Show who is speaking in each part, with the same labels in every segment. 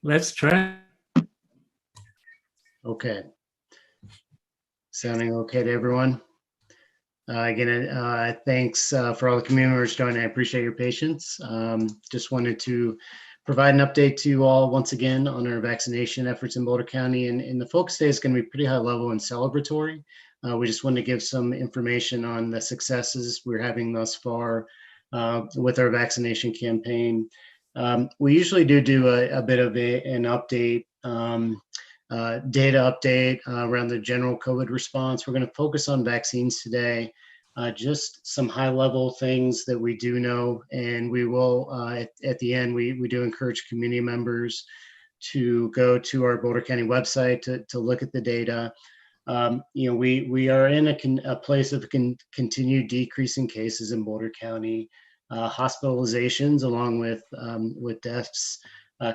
Speaker 1: Let's try.
Speaker 2: Okay. Sounding okay to everyone? Again, thanks for all the community members joining. I appreciate your patience. Just wanted to provide an update to you all once again on our vaccination efforts in Boulder County. And the focus today is going to be pretty high level and celebratory. We just wanted to give some information on the successes we're having thus far with our vaccination campaign. We usually do a bit of an update. Data update around the general COVID response. We're going to focus on vaccines today, just some high level things that we do know. And we will, at the end, we do encourage community members to go to our Boulder County website to look at the data. We are in a place of continued decreasing cases in Boulder County. Hospitalizations along with deaths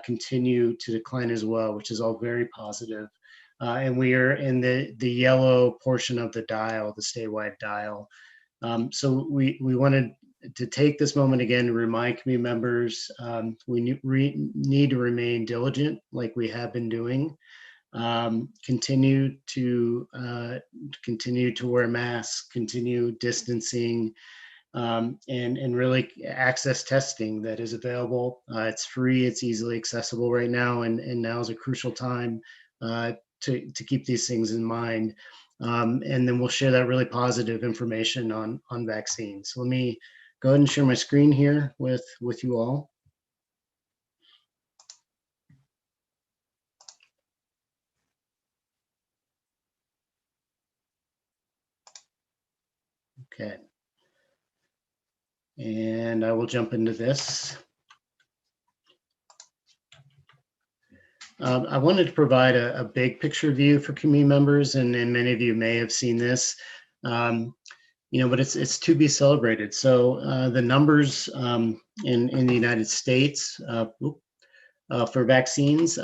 Speaker 2: continue to decline as well, which is all very positive. And we are in the yellow portion of the dial, the statewide dial. So we wanted to take this moment again to remind community members we need to remain diligent like we have been doing. Continue to wear masks, continue distancing, and really access testing that is available. It's free, it's easily accessible right now, and now is a crucial time to keep these things in mind. And then we'll share that really positive information on vaccines. So let me go ahead and share my screen here with you all. Okay. And I will jump into this. I wanted to provide a big picture view for community members, and many of you may have seen this, but it's to be celebrated. So the numbers in the United States for vaccines,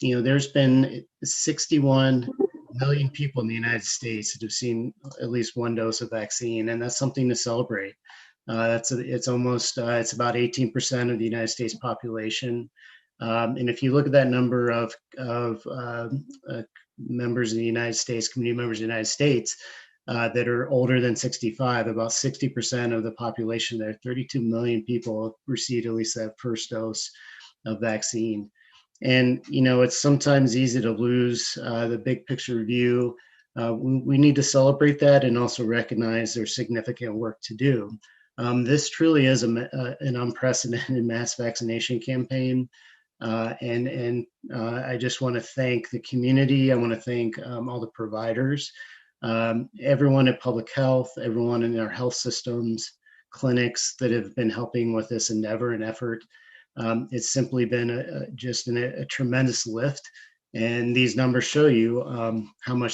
Speaker 2: there's been 61 million people in the United States that have seen at least one dose of vaccine, and that's something to celebrate. It's about 18% of the United States population. And if you look at that number of members in the United States, community members in the United States that are older than 65, about 60% of the population there, 32 million people received at least that first dose of vaccine. And, it's sometimes easy to lose the big picture view. We need to celebrate that and also recognize there's significant work to do. This truly is an unprecedented mass vaccination campaign. And I just want to thank the community. I want to thank all the providers, everyone at public health, everyone in our health systems, clinics that have been helping with this endeavor and effort. It's simply been a tremendous lift. And these numbers show you how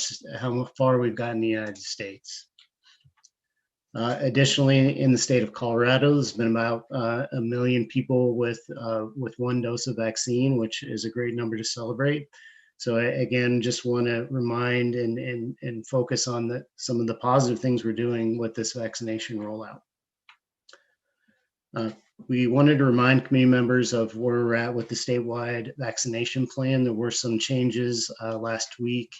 Speaker 2: far we've gotten in the United States. Additionally, in the state of Colorado, there's been about 1 million people with one dose of vaccine, which is a great number to celebrate. So again, just want to remind and focus on some of the positive things we're doing with this vaccination rollout. We wanted to remind community members of where we're at with the statewide vaccination plan. There were some changes last week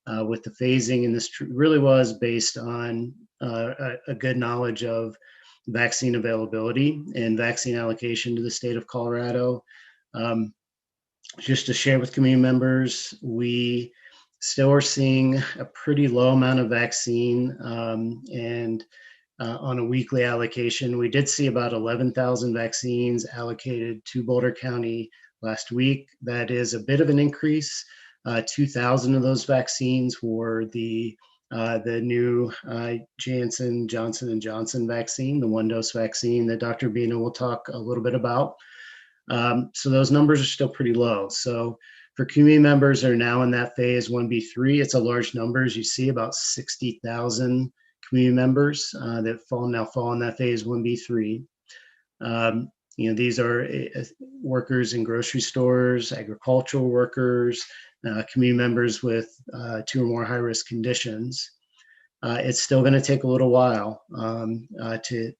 Speaker 2: with the phasing, and this really was based on a good knowledge of vaccine availability and vaccine allocation to the state of Colorado. Just to share with community members, we still are seeing a pretty low amount of vaccine and on a weekly allocation. We did see about 11,000 vaccines allocated to Boulder County last week. That is a bit of an increase. 2,000 of those vaccines were the new Johnson & Johnson vaccine, the one-dose vaccine that Dr. Bina will talk a little bit about. So those numbers are still pretty low. So for community members that are now in that phase 1B3, it's a large number. As you see, about 60,000 community members that fall in that phase 1B3. These are workers in grocery stores, agricultural workers, community members with 2 or more high-risk conditions. It's still going to take a little while to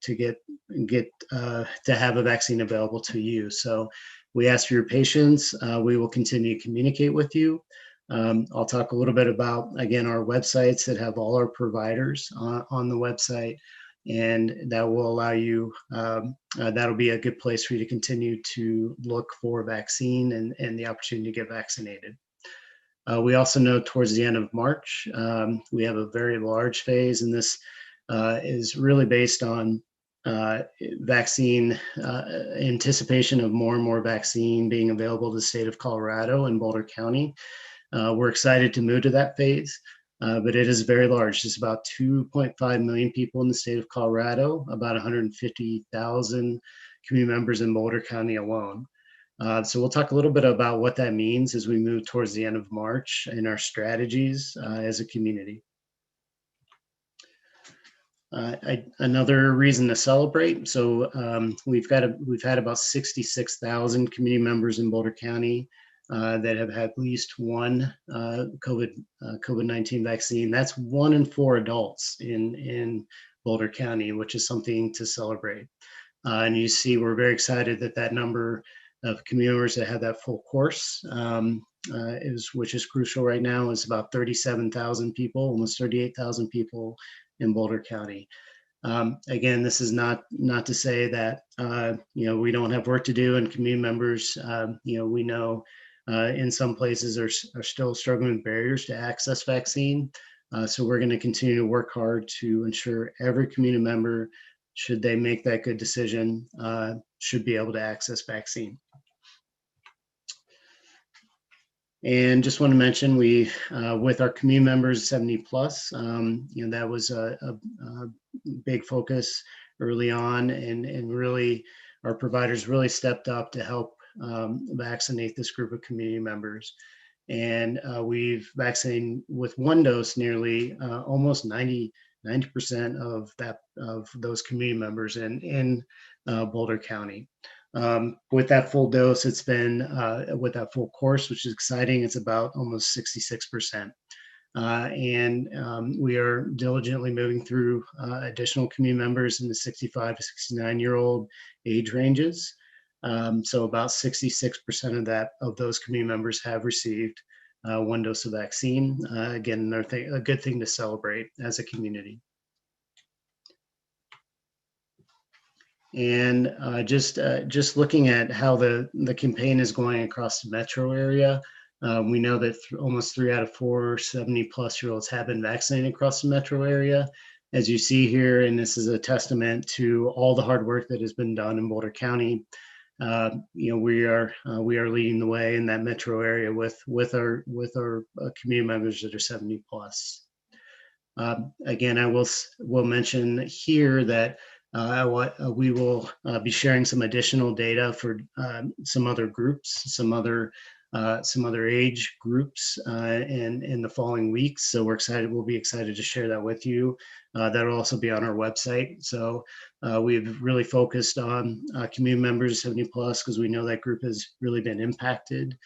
Speaker 2: have a vaccine available to you. So we ask for your patience. We will continue to communicate with you. I'll talk a little bit about, again, our websites that have all our providers on the website, and that will allow you, that'll be a good place for you to continue to look for vaccine and the opportunity to get vaccinated. We also know towards the end of March, we have a very large phase, and this is really based on vaccine anticipation of more and more vaccine being available to the state of Colorado and Boulder County. We're excited to move to that phase, but it is very large. It's about 2.5 million people in the state of Colorado, about 150,000 community members in Boulder County alone. So we'll talk a little bit about what that means as we move towards the end of March and our strategies as a community. Another reason to celebrate. So we've had about 66,000 community members in Boulder County that have had at least one COVID-19 vaccine. That's 1 in 4 adults in Boulder County, which is something to celebrate. And you see, we're very excited that that number of community members that have that full course which is crucial right now, is about 37,000 people, almost 38,000 people in Boulder County. Again, this is not to say that we don't have work to do, and community members, we know in some places are still struggling with barriers to access vaccine. So we're going to continue to work hard to ensure every community member, should they make that good decision, should be able to access vaccine. And just want to mention, we, with our community members 70 plus, that was a big focus early on, and really our providers really stepped up to help vaccinate this group of community members. And we've vaccinated with 1 dose nearly almost 90% of those community members in Boulder County. With that full dose, it's been with that full course, which is exciting. It's about almost 66%. And we are diligently moving through additional community members in the 65 to 69-year-old age ranges. So about 66% of those community members have received 1 dose of vaccine. Again, a good thing to celebrate as a community. And just looking at how the campaign is going across the metro area, we know that almost 3 out of 4 70-plus-year-olds have been vaccinated across the metro area. As you see here, and this is a testament to all the hard work that has been done in Boulder County. We are leading the way in that metro area with our community members that are 70 plus. Again, I will mention here that we will be sharing some additional data for some other groups, some other age groups in the following weeks. So we'll be excited to share that with you. That'll also be on our website. So we've really focused on community members 70 plus, because we know that group has really been impacted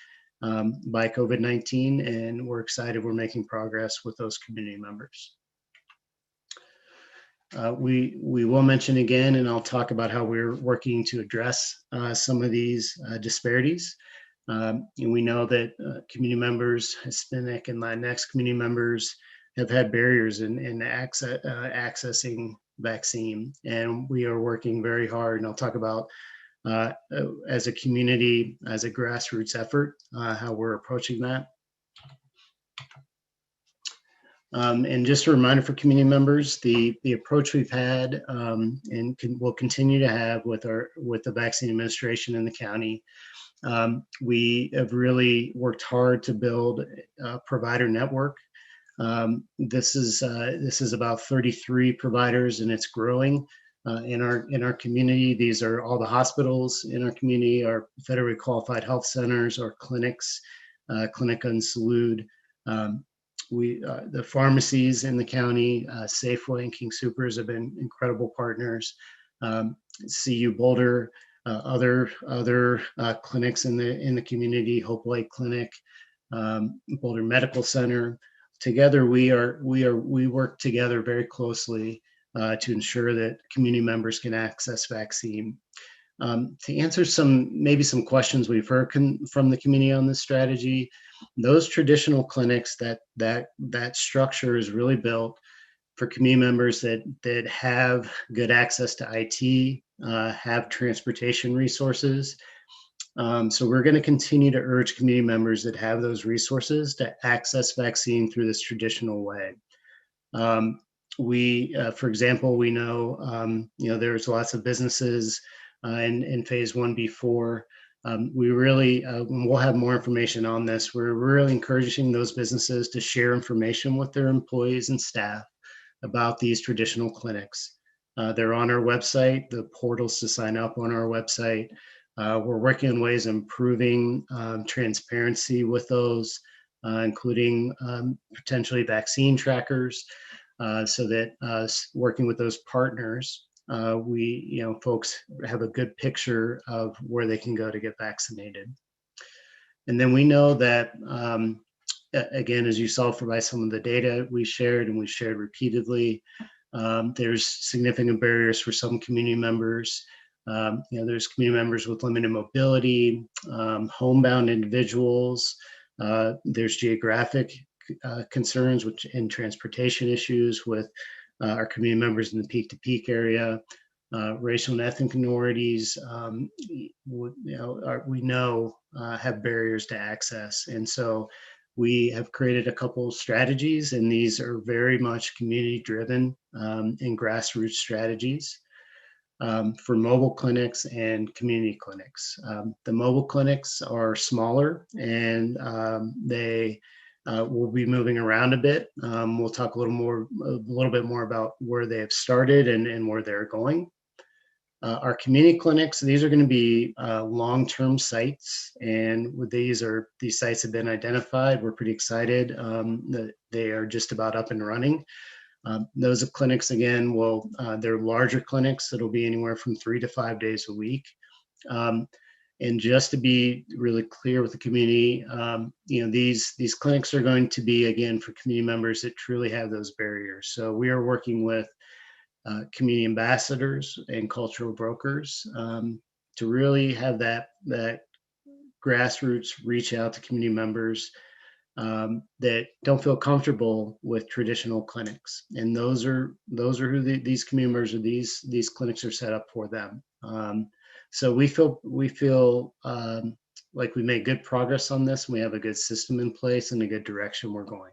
Speaker 2: by COVID-19, and we're excited we're making progress with those community members. We will mention again, and I'll talk about how we're working to address some of these disparities. And we know that community members, Hispanic and Latinx community members, have had barriers in accessing vaccine, and we are working very hard. And I'll talk about as a community, as a grassroots effort, how we're approaching that. And just a reminder for community members, the approach we've had and will continue to have with the vaccine administration in the county. We have really worked hard to build a provider network. This is about 33 providers, and it's growing in our community. These are all the hospitals in our community, our federally qualified health centers, our clinics, Clinica and Salud. The pharmacies in the county, Safeway and King Soopers, have been incredible partners. CU Boulder, other clinics in the community, Hope Lake Clinic, Boulder Medical Center. Together, we work together very closely to ensure that community members can access vaccine. To answer maybe some questions we've heard from the community on this strategy, those traditional clinics, that structure is really built for community members that have good access to IT, have transportation resources. So we're going to continue to urge community members that have those resources to access vaccine through this traditional way. For example, we know, there's lots of businesses in phase 1B4. We'll have more information on this. We're really encouraging those businesses to share information with their employees and staff about these traditional clinics. They're on our website, the portals to sign up on our website. We're working on ways of improving transparency with those, including potentially vaccine trackers, so that working with those partners, folks have a good picture of where they can go to get vaccinated. And then we know that, again, as you saw by some of the data we shared and we shared repeatedly, there's significant barriers for some community members. There's community members with limited mobility, homebound individuals. There's geographic concerns and transportation issues with our community members in the peak-to-peak area. Racial and ethnic minorities, we know have barriers to access. And so we have created a couple of strategies, and these are very much community-driven and grassroots strategies for mobile clinics and community clinics. The mobile clinics are smaller, and they will be moving around a bit. We'll talk a little bit more about where they have started and where they're going. Our community clinics, these are going to be long-term sites, and these sites have been identified. We're pretty excited that they are just about up and running. Those clinics, again, they're larger clinics that'll be anywhere from 3 to 5 days a week. And just to be really clear with the community, these clinics are going to be, again, for community members that truly have those barriers. So we are working with community ambassadors and cultural brokers to really have that grassroots reach out to community members that don't feel comfortable with traditional clinics, and those are who these community members or these clinics are set up for them. So we feel like we made good progress on this. We have a good system in place and a good direction we're going.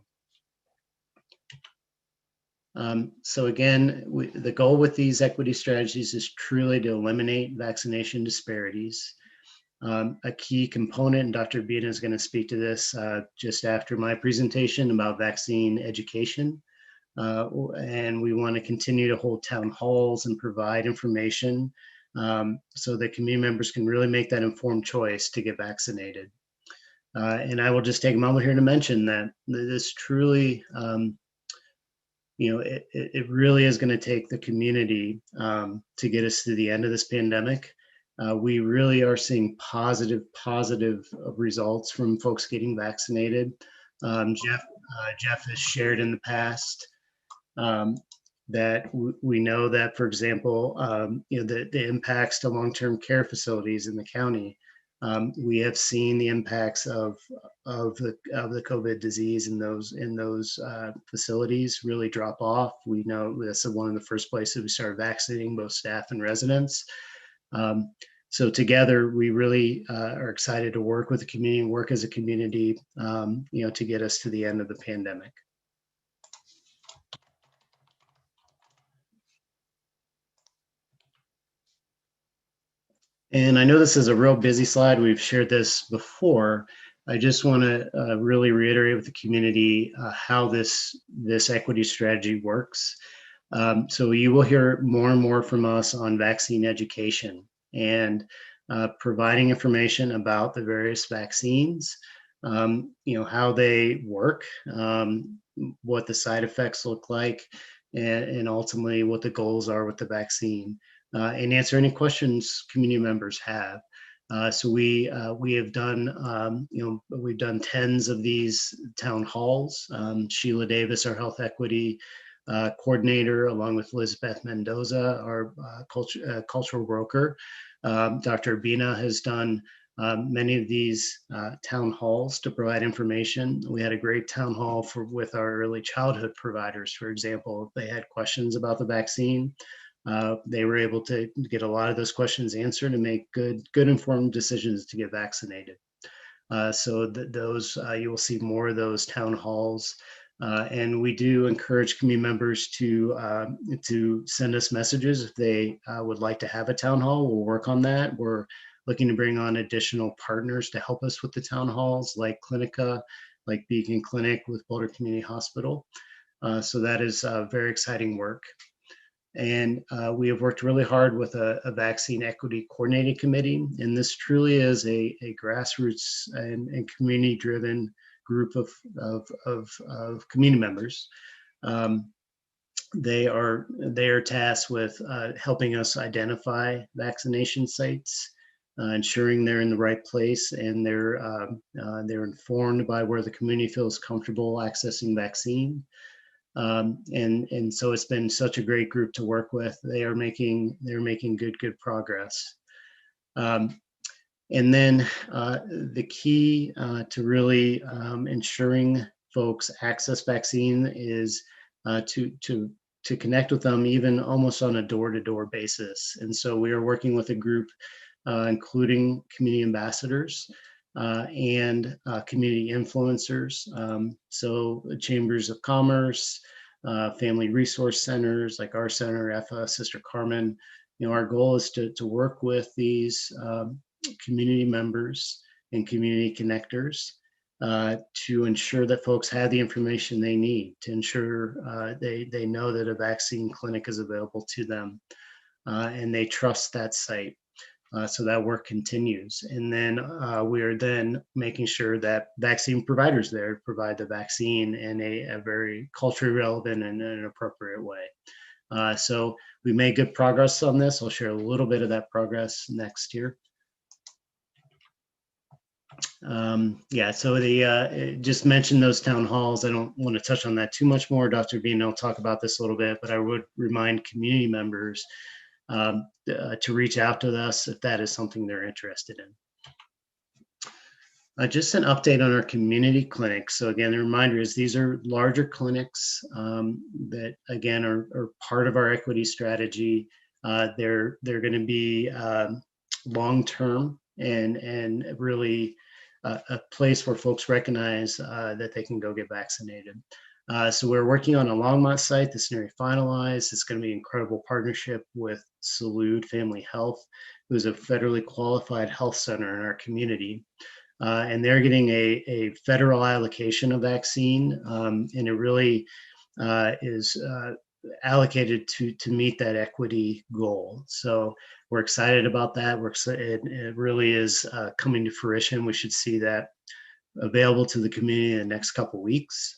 Speaker 2: So again, the goal with these equity strategies is truly to eliminate vaccination disparities. A key component, and Dr. Bina is going to speak to this just after my presentation about vaccine education. And we want to continue to hold town halls and provide information so that community members can really make that informed choice to get vaccinated. And I will just take a moment here to mention that this truly, it really is going to take the community to get us to the end of this pandemic. We really are seeing positive results from folks getting vaccinated. Jeff has shared in the past that we know that, for example, the impacts to long-term care facilities in the county. We have seen the impacts of the COVID disease in those facilities really drop off. We know that's one of the first places we started vaccinating both staff and residents. So together, we really are excited to work with the community and work as a community, to get us to the end of the pandemic. And I know this is a real busy slide. We've shared this before. I just want to really reiterate with the community how this equity strategy works. So you will hear more and more from us on vaccine education and providing information about the various vaccines, how they work, what the side effects look like, and ultimately what the goals are with the vaccine, and answer any questions community members have. So we have done, we've done tens of these town halls. Sheila Davis, our health equity coordinator, along with Elizabeth Mendoza, our cultural broker. Dr. Bina has done many of these town halls to provide information. We had a great town hall with our early childhood providers, for example. If they had questions about the vaccine, they were able to get a lot of those questions answered and make good informed decisions to get vaccinated. So those you will see more of those town halls. And we do encourage community members to send us messages if they would like to have a town hall. We'll work on that. We're looking to bring on additional partners to help us with the town halls, like Clinica, like Beacon Clinic with Boulder Community Hospital. So that is very exciting work. And we have worked really hard with a vaccine equity coordinating committee. And this truly is a grassroots and community-driven group of community members. They are tasked with helping us identify vaccination sites, ensuring they're in the right place, and they're informed by where the community feels comfortable accessing vaccine. And so it's been such a great group to work with. They're making good progress. And then the key to really ensuring folks access vaccine is to connect with them even almost on a door-to-door basis. And so we are working with a group including community ambassadors and community influencers. So chambers of commerce, family resource centers like our center, EFA, Sister Carmen. Our goal is to work with these community members and community connectors to ensure that folks have the information they need, to ensure they know that a vaccine clinic is available to them, and they trust that site. So that work continues. And then we are then making sure that vaccine providers there provide the vaccine in a very culturally relevant and an appropriate way. So we made good progress on this. I'll share a little bit of that progress next year. So just mentioned those town halls. I don't want to touch on that too much more. Dr. Bean will talk about this a little bit, but I would remind community members to reach out to us if that is something they're interested in. Just an update on our community clinics. So again, the reminder is these are larger clinics that again are part of our equity strategy. They're going to be long-term and really a place where folks recognize that they can go get vaccinated. So we're working on a Longmont site that's nearly finalized. It's going to be an incredible partnership with Salud Family Health, who's a federally qualified health center in our community. And they're getting a federal allocation of vaccine, and it really is allocated to meet that equity goal. So we're excited about that. It really is coming to fruition. We should see that available to the community in the next couple of weeks.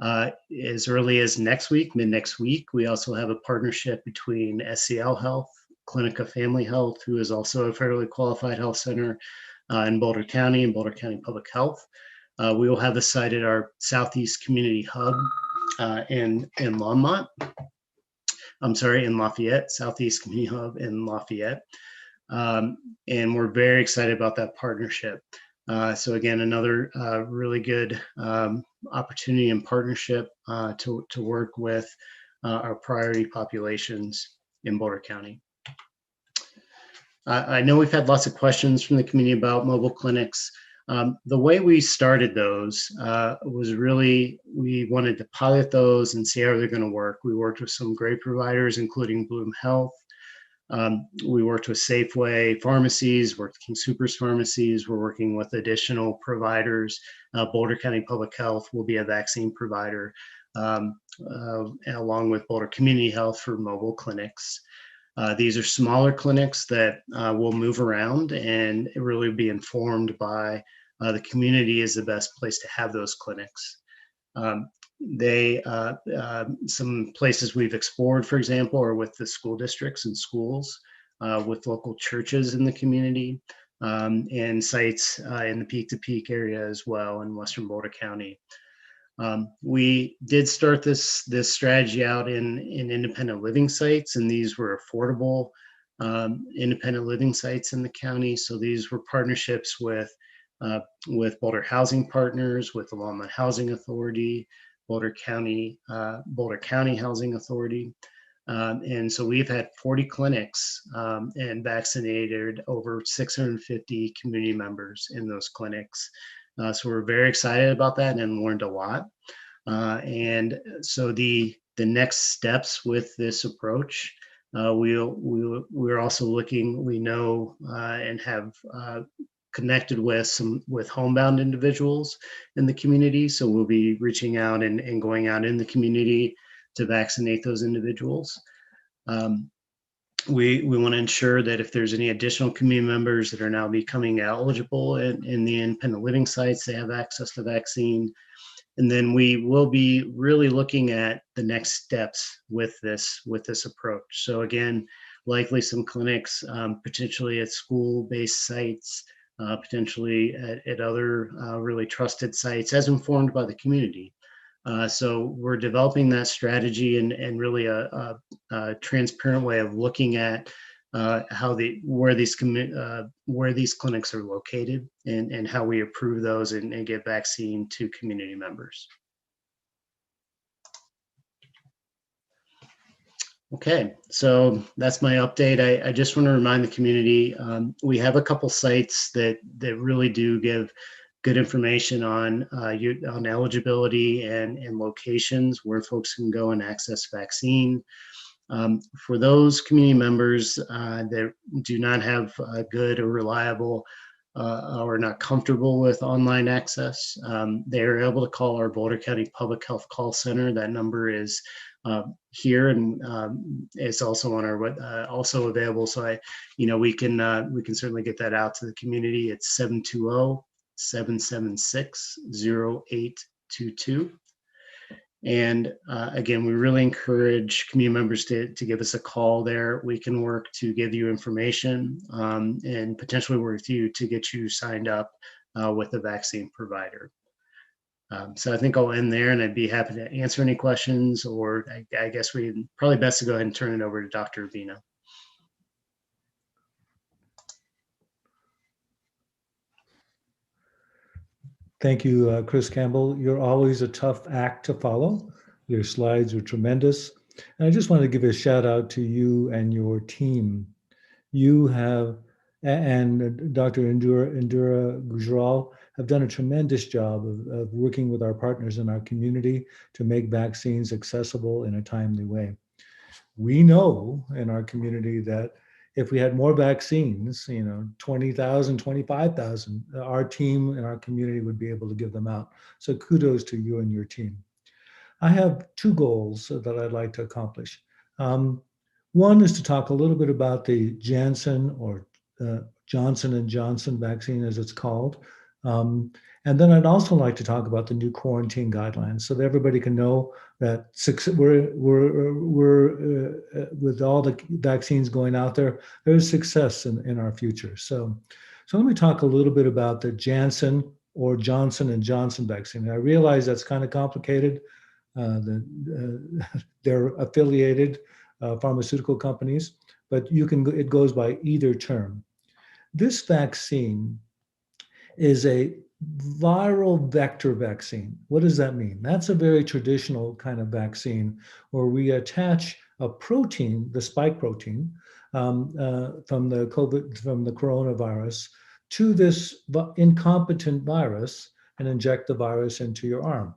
Speaker 2: As early as next week, mid-next week, we also have a partnership between SCL Health, Clinica Family Health, who is also a federally qualified health center in Boulder County and Boulder County Public Health. We will have a site at our Southeast Community Hub in Longmont. I'm sorry, in Lafayette, Southeast Community Hub in Lafayette. And we're very excited about that partnership. So again, another really good opportunity and partnership to work with our priority populations in Boulder County. I know we've had lots of questions from the community about mobile clinics. The way we started those was really, we wanted to pilot those and see how they're going to work. We worked with some great providers, including Bloom Health. We worked with Safeway pharmacies, worked with King Soopers pharmacies. We're working with additional providers. Boulder County Public Health will be a vaccine provider, along with Boulder Community Health for mobile clinics. These are smaller clinics that will move around and really be informed by the community is the best place to have those clinics. Some places we've explored, for example, are with the school districts and schools, with local churches in the community, and sites in the peak-to-peak area as well in Western Boulder County. We did start this strategy out in independent living sites, and these were affordable independent living sites in the county. So these were partnerships uh, with Boulder Housing Partners, with the Longmont Housing Authority, Boulder County Housing Authority. And so we've had 40 clinics and vaccinated over 650 community members in those clinics. So we're very excited about that and learned a lot. And so the next steps with this approach, we're also looking, we know and have connected with homebound individuals in the community. So we'll be reaching out and going out in the community to vaccinate those individuals. We want to ensure that if there's any additional community members that are now becoming eligible in the independent living sites, they have access to vaccine. And then we will be really looking at the next steps with this approach. So again, likely some clinics, potentially at school-based sites, potentially at other really trusted sites as informed by the community. So we're developing that strategy and really a transparent way of looking at where these clinics are located and how we approve those and get vaccine to community members. Okay, so that's my update. I just want to remind the community, we have a couple sites that really do give good information on eligibility and locations where folks can go and access vaccine. For those community members that do not have good or reliable or not comfortable with online access, they are able to call our Boulder County Public Health Call Center. That number is here, and it's also on our also available. So we can certainly get that out to the community. It's 720-776-0822. And again, we really encourage community members to give us a call there. We can work to give you information and potentially work with you to get you signed up with a vaccine provider. So I think I'll end there, and I'd be happy to answer any questions, or I guess we probably best to go ahead and turn it over to Dr. Urbina.
Speaker 1: Thank you, Chris Campbell. You're always a tough act to follow. Your slides are tremendous. And I just want to give a shout out to you and your team. You have, and Dr. Indira Gujral have done a tremendous job of working with our partners in our community to make vaccines accessible in a timely way. We know in our community that if we had more vaccines, 20,000, 25,000, our team and our community would be able to give them out. So kudos to you and your team. I have two goals that I'd like to accomplish. One is to talk a little bit about the Janssen or Johnson & Johnson vaccine, as it's called. And then I'd also like to talk about the new quarantine guidelines so that everybody can know that we're with all the vaccines going out there, there's success in our future. So let me talk a little bit about the Janssen or Johnson & Johnson vaccine. I realize that's kind of complicated. They're affiliated pharmaceutical companies, but it goes by either term. This vaccine is a viral vector vaccine. What does that mean? That's a very traditional kind of vaccine where we attach a protein, the spike protein, from the coronavirus to this incompetent virus and inject the virus into your arm.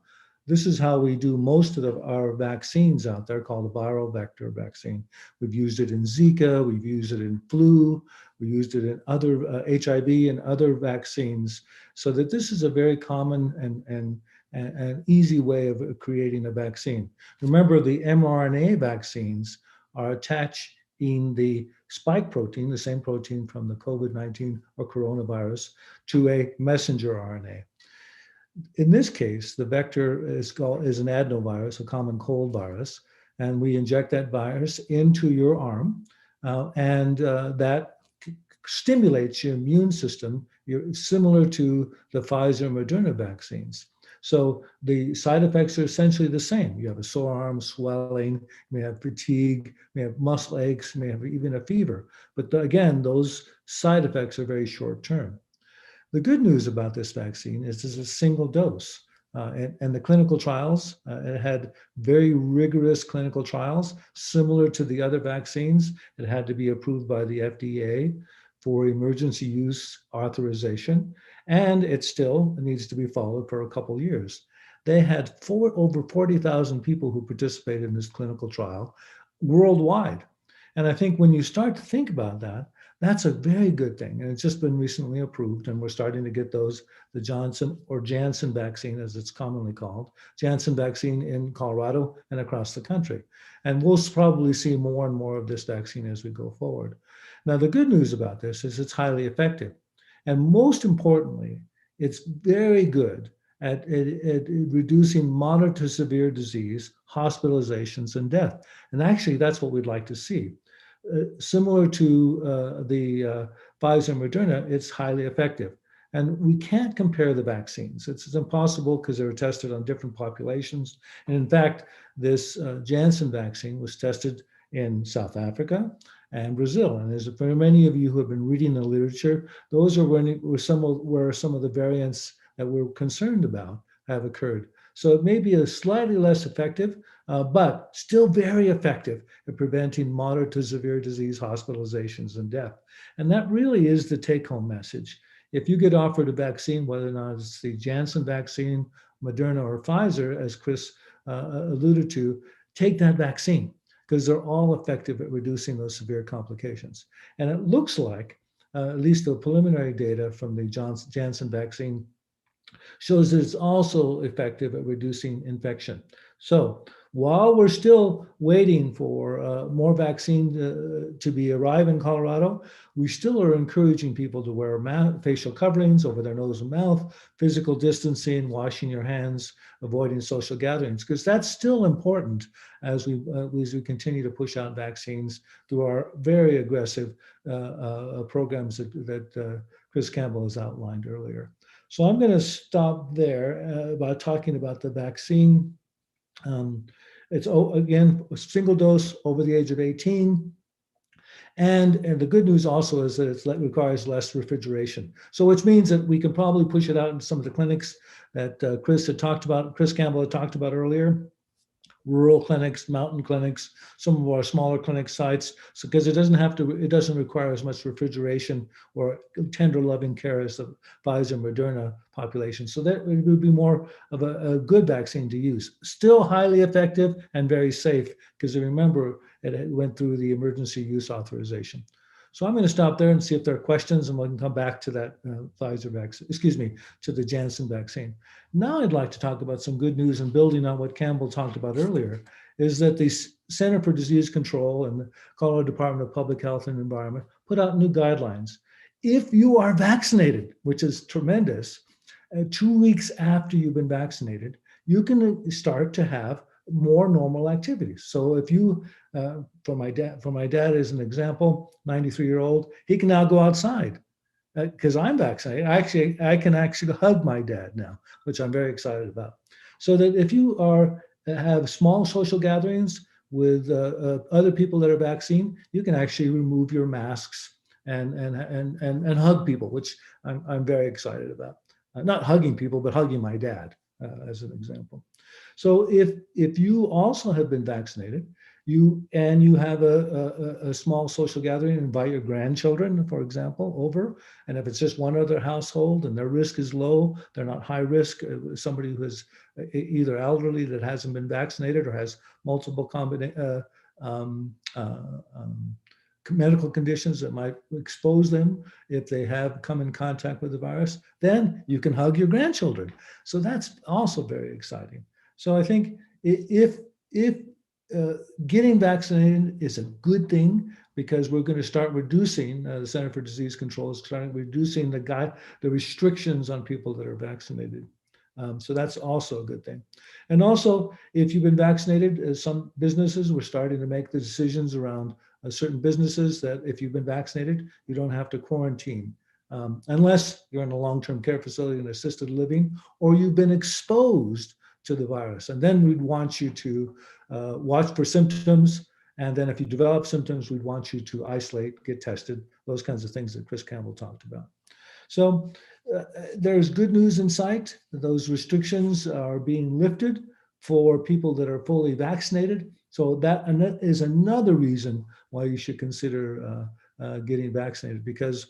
Speaker 1: This is how we do most of our vaccines out there, called a viral vector vaccine. We've used it in Zika, we've used it in flu, we used it in other HIV and other vaccines, so that this is a very common and easy way of creating a vaccine. Remember, the mRNA vaccines are attached in the spike protein, the same protein from the COVID-19 or coronavirus, to a messenger RNA. In this case, the vector is an adenovirus, a common cold virus, and we inject that virus into your arm, and that stimulates your immune system. You're similar to the Pfizer and Moderna vaccines. So the side effects are essentially the same. You have a sore arm, swelling, you may have fatigue, you may have muscle aches, you may have even a fever. But again, those side effects are very short term. The good news about this vaccine is it's a single dose. And the clinical trials, it had very rigorous clinical trials, similar to the other vaccines. It had to be approved by the FDA for emergency use authorization, and it still needs to be followed for a couple of years. They had over 40,000 people who participated in this clinical trial worldwide. And I think when you start to think about that, that's a very good thing. And it's just been recently approved, and we're starting to get those, the Johnson or Janssen vaccine, as it's commonly called, Janssen vaccine in Colorado and across the country. And we'll probably see more and more of this vaccine as we go forward. Now, the good news about this is it's highly effective. And most importantly, it's very good at reducing moderate to severe disease, hospitalizations, and death. And actually, that's what we'd like to see. Similar to the Pfizer and Moderna, it's highly effective. And we can't compare the vaccines. It's impossible because they were tested on different populations. And in fact, this Janssen vaccine was tested in South Africa and Brazil. And as for many of you who have been reading the literature, those are where some of the variants that we're concerned about have occurred. So it may be a slightly less effective, but still very effective at preventing moderate to severe disease, hospitalizations, and death. And that really is the take-home message. If you get offered a vaccine, whether or not it's the Janssen vaccine, Moderna, or Pfizer, as Chris alluded to, take that vaccine because they're all effective at reducing those severe complications. And it looks like, at least the preliminary data from the Janssen vaccine shows that it's also effective at reducing infection. So while we're still waiting for more vaccine to arrive in Colorado, we still are encouraging people to wear facial coverings over their nose and mouth, physical distancing, washing your hands, avoiding social gatherings, because that's still important as we continue to push out vaccines through our very aggressive programs that Chris Campbell has outlined earlier. So I'm going to stop there by talking about the vaccine. It's, again, a single dose over the age of 18. And the good news also is that it requires less refrigeration. So which means that we can probably push it out into some of the clinics that Chris Campbell had talked about earlier. Rural clinics, mountain clinics, some of our smaller clinic sites, because it doesn't require as much refrigeration or tender loving care as the Pfizer and Moderna population. So that would be more of a good vaccine to use. Still highly effective and very safe, because remember, it went through the emergency use authorization. So I'm going to stop there and see if there are questions, and we can come back to that Pfizer vaccine, to the Janssen vaccine. Now I'd like to talk about some good news, and building on what Campbell talked about earlier, is that the Center for Disease Control and the Colorado Department of Public Health and Environment put out new guidelines. If you are vaccinated, which is tremendous, 2 weeks after you've been vaccinated, you can start to have more normal activities. So if you, for my dad as an example, 93-year-old, he can now go outside because I'm vaccinated. I can actually hug my dad now, which I'm very excited about. So that if you have small social gatherings with other people that are vaccinated, you can actually remove your masks and hug people, which I'm very excited about. Not hugging people, but hugging my dad, as an example. So if you also have been vaccinated, you have a small social gathering, invite your grandchildren, for example, over. And if it's just one other household and their risk is low, they're not high risk, somebody who is either elderly that hasn't been vaccinated or has multiple medical conditions that might expose them if they have come in contact with the virus, then you can hug your grandchildren. So that's also very exciting. So I think if getting vaccinated is a good thing, because we're going to start reducing, the Center for Disease Control is starting reducing the restrictions on people that are vaccinated. So that's also a good thing. And also, if you've been vaccinated, some businesses were starting to make the decisions around certain businesses that if you've been vaccinated, you don't have to quarantine unless you're in a long-term care facility and assisted living, or you've been exposed to the virus. And then we'd want you to watch for symptoms. And then if you develop symptoms, we'd want you to isolate, get tested, those kinds of things that Chris Campbell talked about. So there's good news in sight. Those restrictions are being lifted for people that are fully vaccinated. So that is another reason why you should consider getting vaccinated, because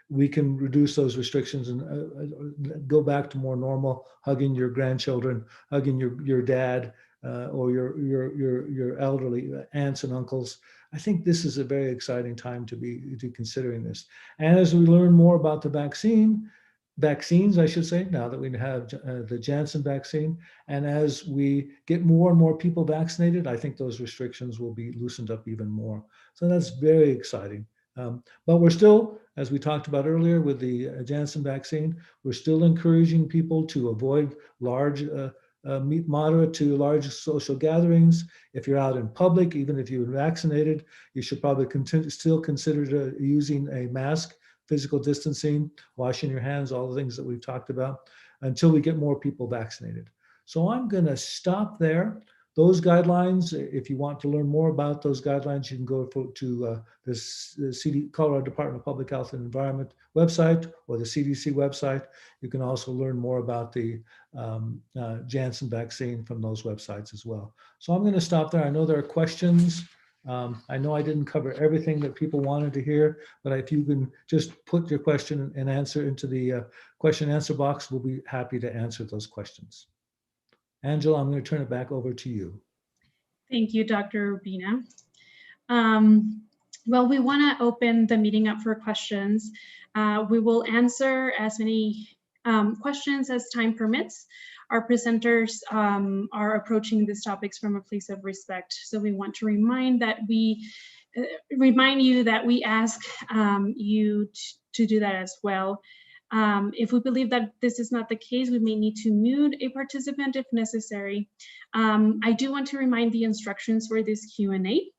Speaker 1: we can reduce those restrictions and go back to more normal, hugging your grandchildren, hugging your dad, or your elderly aunts and uncles. I think this is a very exciting time to be considering this. And as we learn more about the vaccines, I should say, now that we have the Janssen vaccine, and as we get more and more people vaccinated, I think those restrictions will be loosened up even more. So that's very exciting. But we're still, as we talked about earlier with the Janssen vaccine, we're still encouraging people to avoid large, moderate to large social gatherings. If you're out in public, even if you're vaccinated, you should probably still consider using a mask, physical distancing, washing your hands, all the things that we've talked about, until we get more people vaccinated. So I'm going to stop there. Those guidelines, if you want to learn more about those guidelines, you can go to the Colorado Department of Public Health and Environment website or the CDC website. You can also learn more about the Janssen vaccine from those websites as well. So I'm going to stop there. I know there are questions. I know I didn't cover everything that people wanted to hear, but if you can just put your question and answer into the question and answer box, we'll be happy to answer those questions. Angela, I'm going to turn it back over to you.
Speaker 3: Thank you, Dr. Urbina. Well, we want to open the meeting up for questions. We will answer as many questions as time permits. Our presenters are approaching these topics from a place of respect. So we want to remind you that we ask you to do that as well. If we believe that this is not the case, we may need to mute a participant if necessary. I do want to remind the instructions for this Q&A.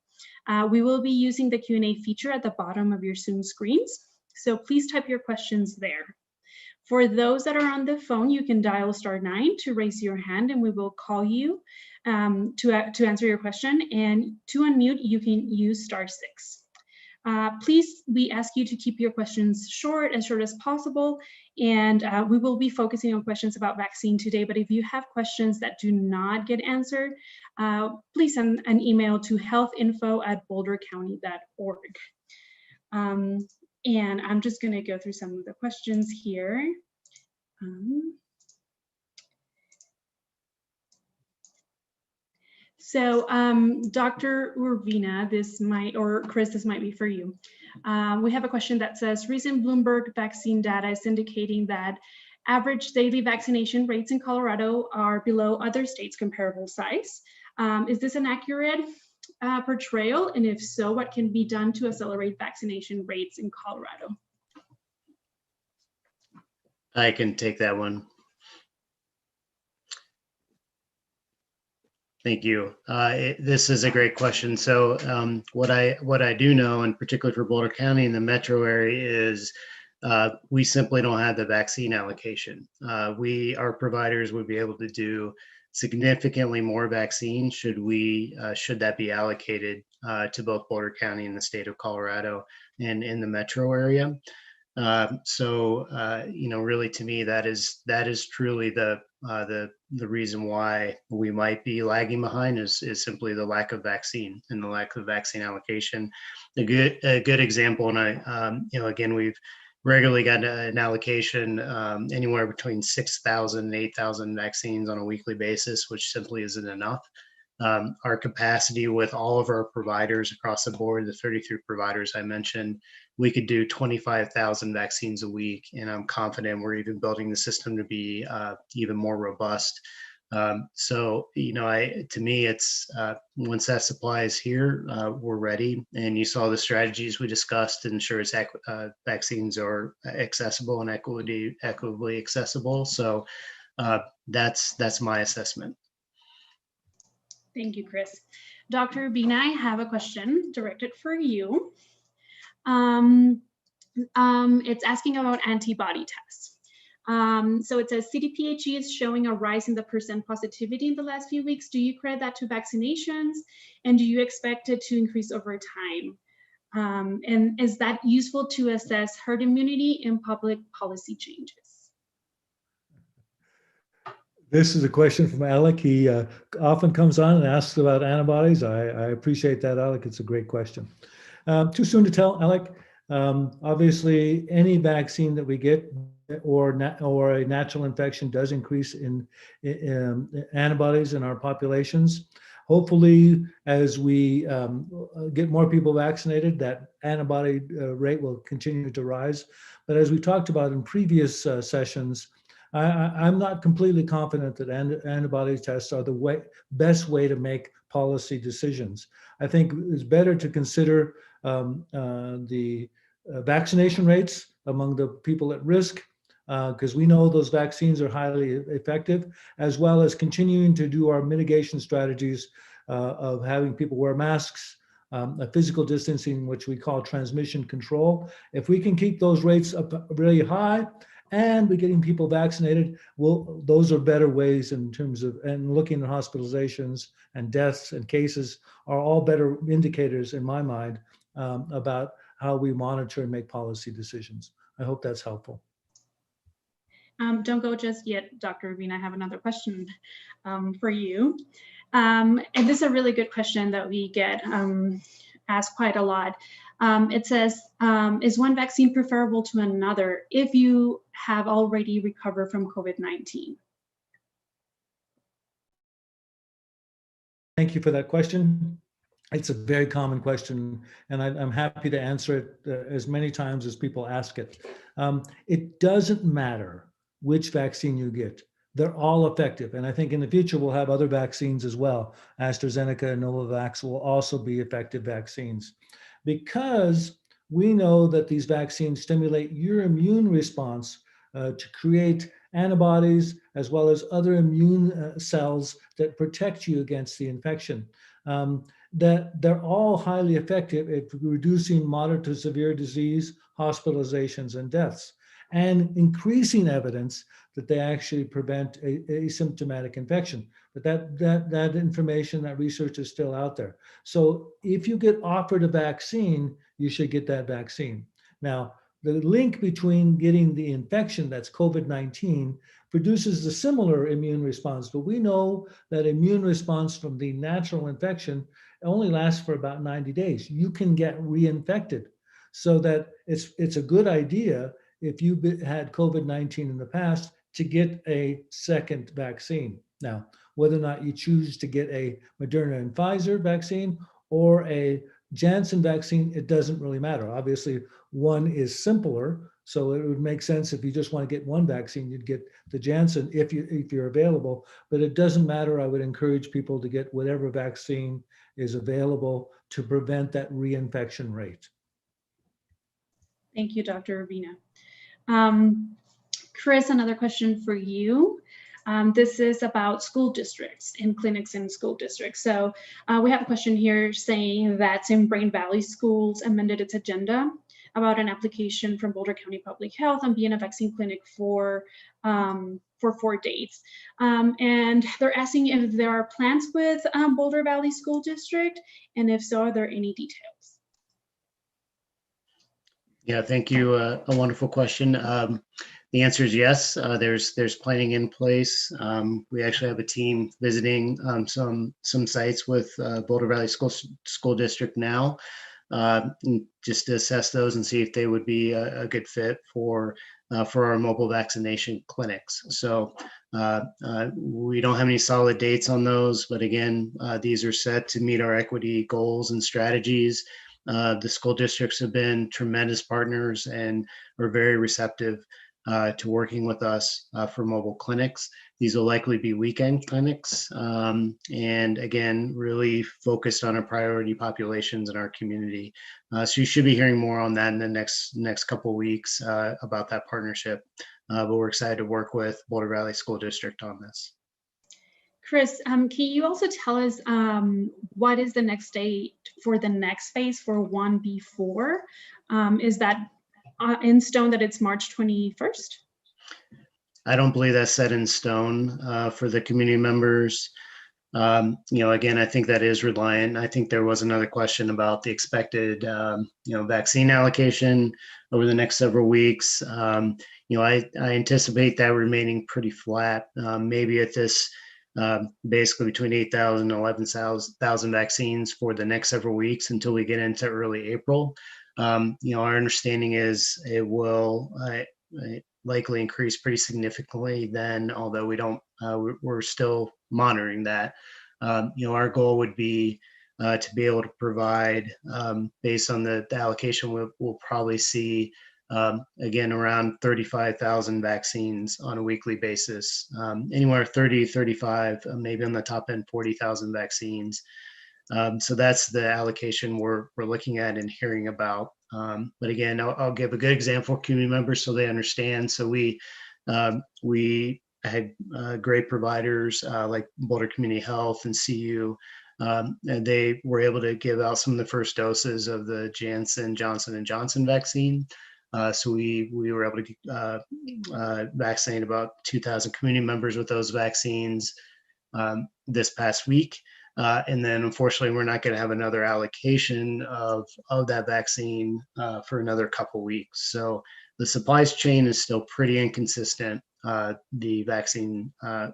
Speaker 3: We will be using the Q&A feature at the bottom of your Zoom screens, so please type your questions there. For those that are on the phone, you can dial *9 to raise your hand and we will call you to answer your question, and to unmute, you can use *6. Please, we ask you to keep your questions short as possible, and we will be focusing on questions about vaccine today, but if you have questions that do not get answered, please send an email to healthinfo@bouldercounty.org. And I'm just going to go through some of the questions here. So Dr. Urbina, Chris, this might be for you. We have a question that says, recent Bloomberg vaccine data is indicating that average daily vaccination rates in Colorado are below other states' comparable size. Is this an accurate portrayal? And if so, what can be done to accelerate vaccination rates in Colorado?
Speaker 2: I can take that one. Thank you. This is a great question. So what I do know, and particularly for Boulder County in the metro area, is we simply don't have the vaccine allocation. Our providers would be able to do significantly more vaccine should that be allocated to both Boulder County and the state of Colorado and in the metro area. Really, to me, that is truly the reason why we might be lagging behind is simply the lack of vaccine and the lack of vaccine allocation. A good example, and again, we've regularly got an allocation anywhere between 6,000 and 8,000 vaccines on a weekly basis, which simply isn't enough. Our capacity with all of our providers across the board, the 33 providers I mentioned, we could do 25,000 vaccines a week, and I'm confident we're even building the system to be even more robust. To me, it's once that supply is here, we're ready. And you saw the strategies we discussed to ensure vaccines are accessible and equitably accessible. So that's my assessment.
Speaker 3: Thank you, Chris. Dr. Urbina, I have a question directed for you. It's asking about antibody tests. So it says CDPHE is showing a rise in the percent positivity in the last few weeks. Do you credit that to vaccinations? And do you expect it to increase over time? And is that useful to assess herd immunity in public policy changes?
Speaker 1: This is a question from Alec. He often comes on and asks about antibodies. I appreciate that, Alec. It's a great question. Too soon to tell, Alec. Obviously, any vaccine that we get or a natural infection does increase in antibodies in our populations. Hopefully, as we get more people vaccinated, that antibody rate will continue to rise. But as we talked about in previous sessions, I'm not completely confident that antibody tests are the best way to make policy decisions. I think it's better to consider the vaccination rates among the people at risk, because we know those vaccines are highly effective, as well as continuing to do our mitigation strategies of having people wear masks, a physical distancing, which we call transmission control. If we can keep those rates up really high, and we're getting people vaccinated, those are better ways in terms of, and looking at hospitalizations and deaths and cases are all better indicators in my mind about how we monitor and make policy decisions. I hope that's helpful.
Speaker 3: Don't go just yet, Dr. Urbina. I have another question for you. And this is a really good question that we get asked quite a lot. It says, is one vaccine preferable to another if you have already recovered from COVID-19?
Speaker 1: Thank you for that question. It's a very common question, and I'm happy to answer it as many times as people ask it. It doesn't matter which vaccine you get. They're all effective. And I think in the future, we'll have other vaccines as well. AstraZeneca and Novavax will also be effective vaccines, because we know that these vaccines stimulate your immune response to create antibodies, as well as other immune cells that protect you against the infection. That they're all highly effective at reducing moderate to severe disease, hospitalizations, and deaths, and increasing evidence that they actually prevent asymptomatic infection. But that information, that research is still out there. So if you get offered a vaccine, you should get that vaccine. Now, the link between getting the infection, that's COVID-19, produces a similar immune response, but we know that immune response from the natural infection only lasts for about 90 days. You can get reinfected. So that it's a good idea, if you've had COVID-19 in the past, to get a second vaccine. Now, whether or not you choose to get a Moderna and Pfizer vaccine or a Janssen vaccine, it doesn't really matter. Obviously, one is simpler, so it would make sense if you just want to get one vaccine, you'd get the Janssen if you're available, but it doesn't matter. I would encourage people to get whatever vaccine is available to prevent that reinfection rate.
Speaker 3: Thank you, Dr. Urbina. Chris, another question for you. This is about school districts and clinics in school districts. So we have a question here saying that St. Brain Valley Schools amended its agenda about an application from Boulder County Public Health on being a vaccine clinic for 4 dates. And they're asking if there are plans with Boulder Valley School District, and if so, are there any details?
Speaker 2: Yeah, thank you. A wonderful question. The answer is yes. There's planning in place. We actually have a team visiting some sites with Boulder Valley School District now, just to assess those and see if they would be a good fit for our mobile vaccination clinics. So we don't have any solid dates on those, but again, these are set to meet our equity goals and strategies. The school districts have been tremendous partners and are very receptive to working with us for mobile clinics. These will likely be weekend clinics, and again, really focused on our priority populations in our community. So you should be hearing more on that in the next couple of weeks about that partnership. But we're excited to work with Boulder Valley School District on this.
Speaker 3: Chris, can you also tell us what is the next date for the next phase for 1B4? Is that in stone that it's March 21st?
Speaker 2: I don't believe that's set in stone for the community members. Again, I think that is reliant. I think there was another question about the expected, vaccine allocation over the next several weeks. I anticipate that remaining pretty flat, maybe at this basically between 8,000 and 11,000 vaccines for the next several weeks until we get into early April. Our understanding is it will likely increase pretty significantly then, although we're still monitoring that. Our goal would be to be able to provide, based on the allocation, we'll probably see, again, around 35,000 vaccines on a weekly basis, anywhere 30, 35, maybe on the top end, 40,000 vaccines. So that's the allocation we're looking at and hearing about. But again, I'll give a good example for community members so they understand. So we had great providers like Boulder Community Health and CU, and they were able to give out some of the first doses of the Johnson & Johnson vaccine. So we were able to vaccinate about 2,000 community members with those vaccines this past week. And then unfortunately, we're not going to have another allocation of that vaccine for another couple weeks. So the supply chain is still pretty inconsistent. The vaccine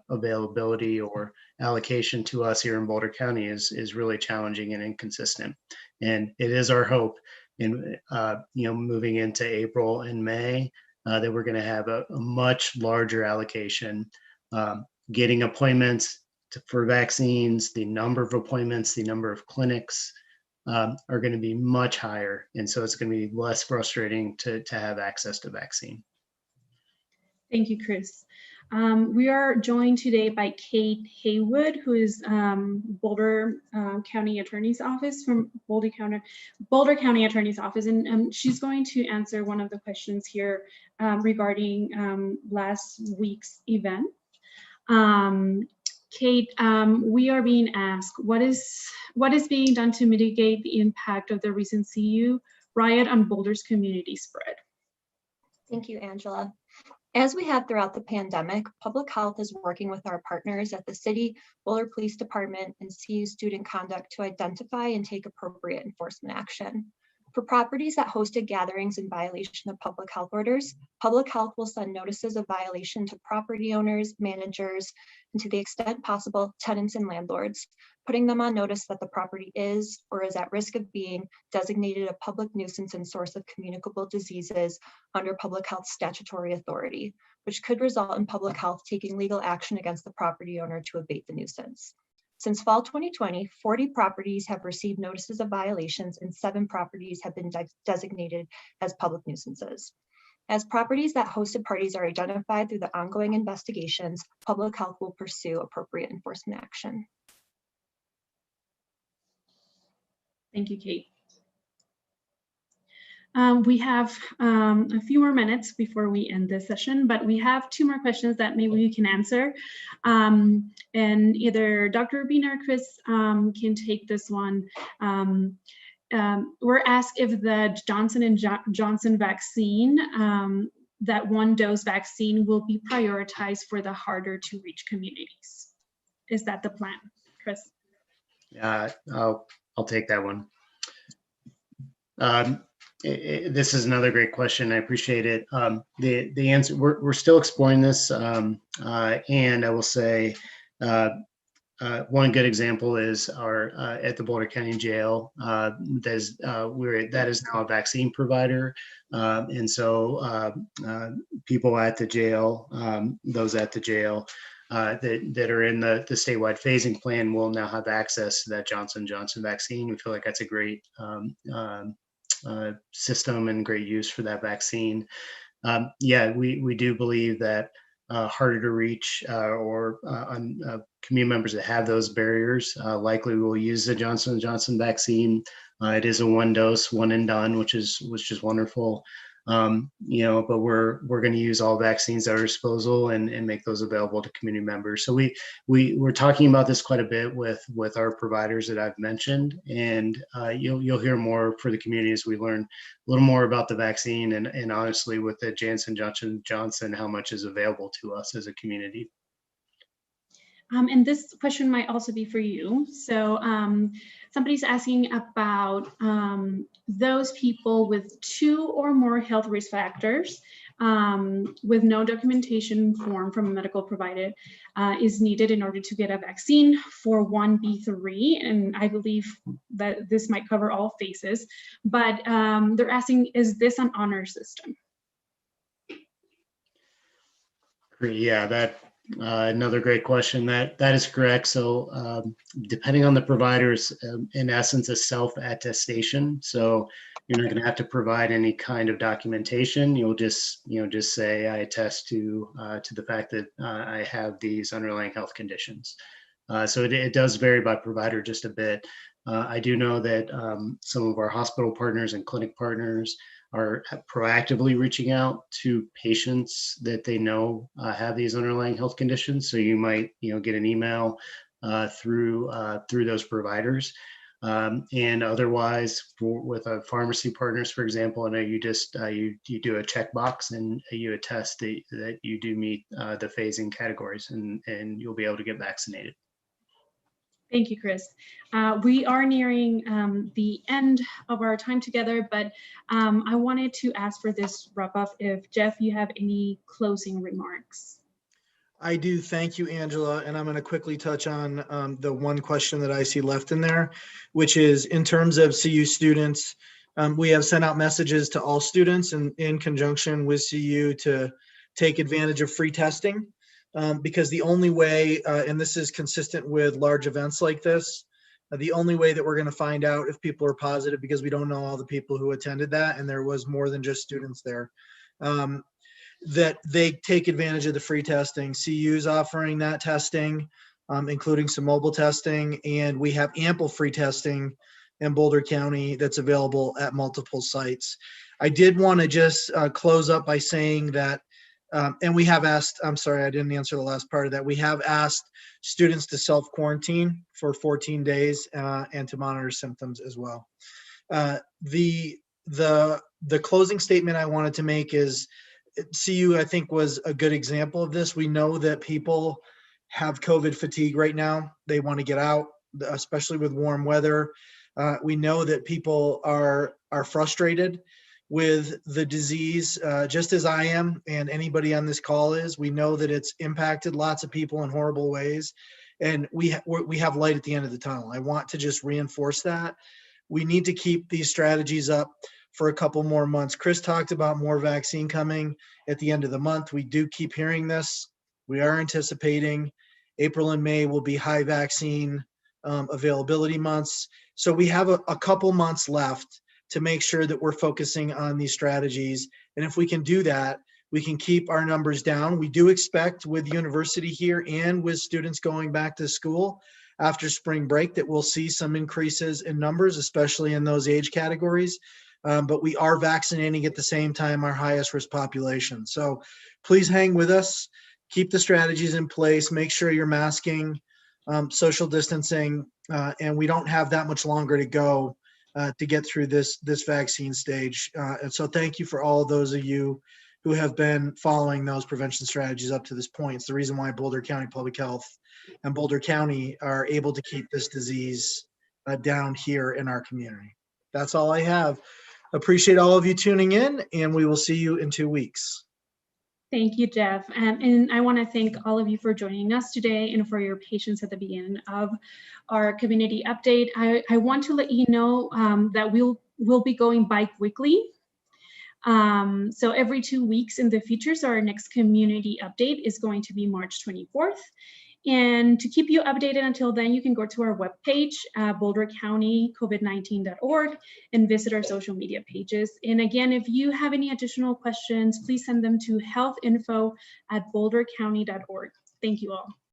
Speaker 2: availability or allocation to us here in Boulder County is really challenging and inconsistent. And it is our hope in moving into April and May that we're going to have a much larger allocation, getting appointments for vaccines, the number of appointments, the number of clinics are going to be much higher. And so it's going to be less frustrating to have access to vaccine.
Speaker 3: Thank you, Chris. We are joined today by Kate Haywood, who is Boulder County Attorney's Office from Boulder County Attorney's Office, and she's going to answer one of the questions here regarding last week's event. Kate, we are being asked, what is being done to mitigate the impact of the recent CU riot on Boulder's community spread?
Speaker 4: Thank you, Angela. As we have throughout the pandemic, public health is working with our partners at the city, Boulder Police Department, and CU Student Conduct to identify and take appropriate enforcement action. For properties that hosted gatherings in violation of public health orders, public health will send notices of violation to property owners, managers, and to the extent possible, tenants and landlords, putting them on notice that the property is or is at risk of being designated a public nuisance and source of communicable diseases under public health statutory authority, which could result in public health taking legal action against the property owner to abate the nuisance. Since fall 2020, 40 properties have received notices of violations and 7 properties have been designated as public nuisances. As properties that hosted parties are identified through the ongoing investigations, public health will pursue appropriate enforcement action.
Speaker 3: Thank you, Kate. We have a few more minutes before we end this session, but we have 2 more questions that maybe we can answer. And either Dr. Urbina or Chris can take this one. We're asked if the Johnson & Johnson vaccine, that 1-dose vaccine, will be prioritized for the harder to reach communities. Is that the plan, Chris?
Speaker 2: Yeah, I'll take that one. This is another great question. I appreciate it. The answer, we're still exploring this, and I will say one good example is our at the Boulder County Jail. That is now a vaccine provider, and so people at the jail, those at the jail that are in the statewide phasing plan will now have access to that Johnson & Johnson vaccine. We feel like that's a great system and great use for that vaccine. Yeah, we do believe that harder to reach or community members that have those barriers likely will use the Johnson & Johnson vaccine. It is a 1-dose, one and done, which is wonderful. But we're going to use all vaccines at our disposal and make those available to community members. So we're talking about this quite a bit with our providers that I've mentioned, and you'll hear more for the community as we learn a little more about the vaccine and honestly with the Johnson, how much is available to us as a community.
Speaker 3: And this question might also be for you. So somebody's asking about those people with 2 or more health risk factors with no documentation form from a medical provider is needed in order to get a vaccine for 1B3. And I believe that this might cover all phases, but they're asking, is this an honor system?
Speaker 2: Great. Yeah, another great question. That is correct. So depending on the providers, in essence, a self-attestation. So you're not going to have to provide any kind of documentation. You'll just say, I attest to the fact that I have these underlying health conditions. So it does vary by provider just a bit. I do know that some of our hospital partners and clinic partners are proactively reaching out to patients that they know have these underlying health conditions. So you might, get an email through those providers. And otherwise, with our pharmacy partners, for example, I know you just you do a checkbox and you attest that you do meet the phasing categories, and you'll be able to get vaccinated.
Speaker 3: Thank you, Chris. We are nearing the end of our time together, but I wanted to ask for this wrap up if Jeff, you have any closing remarks.
Speaker 5: I do. Thank you, Angela. And I'm going to quickly touch on the one question that I see left in there, which is in terms of CU students. We have sent out messages to all students in conjunction with CU to take advantage of free testing. Because the only way, and this is consistent with large events like this, the only way that we're going to find out if people are positive, because we don't know all the people who attended that, and there was more than just students there, that they take advantage of the free testing. CU's offering that testing, including some mobile testing, and we have ample free testing in Boulder County that's available at multiple sites. I did want to just close up by saying that and we have asked, I'm sorry, I didn't answer the last part of that. We have asked students to self-quarantine for 14 days and to monitor symptoms as well. The closing statement I wanted to make is CU, I think, was a good example of this. We know that people have COVID fatigue right now. They want to get out, especially with warm weather. We know that people are frustrated with the disease, just as I am and anybody on this call is. We know that it's impacted lots of people in horrible ways, and we have light at the end of the tunnel. I want to just reinforce that. We need to keep these strategies up for a couple more months. Chris talked about more vaccine coming at the end of the month. We do keep hearing this. We are anticipating April and May will be high vaccine availability months. So we have a couple months left to make sure that we're focusing on these strategies. And if we can do that, we can keep our numbers down. We do expect with university here and with students going back to school after spring break that we'll see some increases in numbers, especially in those age categories. But we are vaccinating at the same time our highest risk population. So please hang with us, keep the strategies in place, make sure you're masking, social distancing, and we don't have that much longer to go to get through this vaccine stage. And so thank you for all of those of you who have been following those prevention strategies up to this point. It's the reason why Boulder County Public Health and Boulder County are able to keep this disease down here in our community. That's all I have. Appreciate all of you tuning in, and we will see you in 2 weeks.
Speaker 3: Thank you, Jeff. And I want to thank all of you for joining us today and for your patience at the beginning of our community update. I want to let you know that we'll be going bi-weekly. So every 2 weeks in the future. So our next community update is going to be March 24th. And to keep you updated until then, you can go to our webpage, bouldercountycovid19.org, and visit our social media pages. And again, if you have any additional questions, please send them to healthinfo@bouldercounty.org. Thank you all.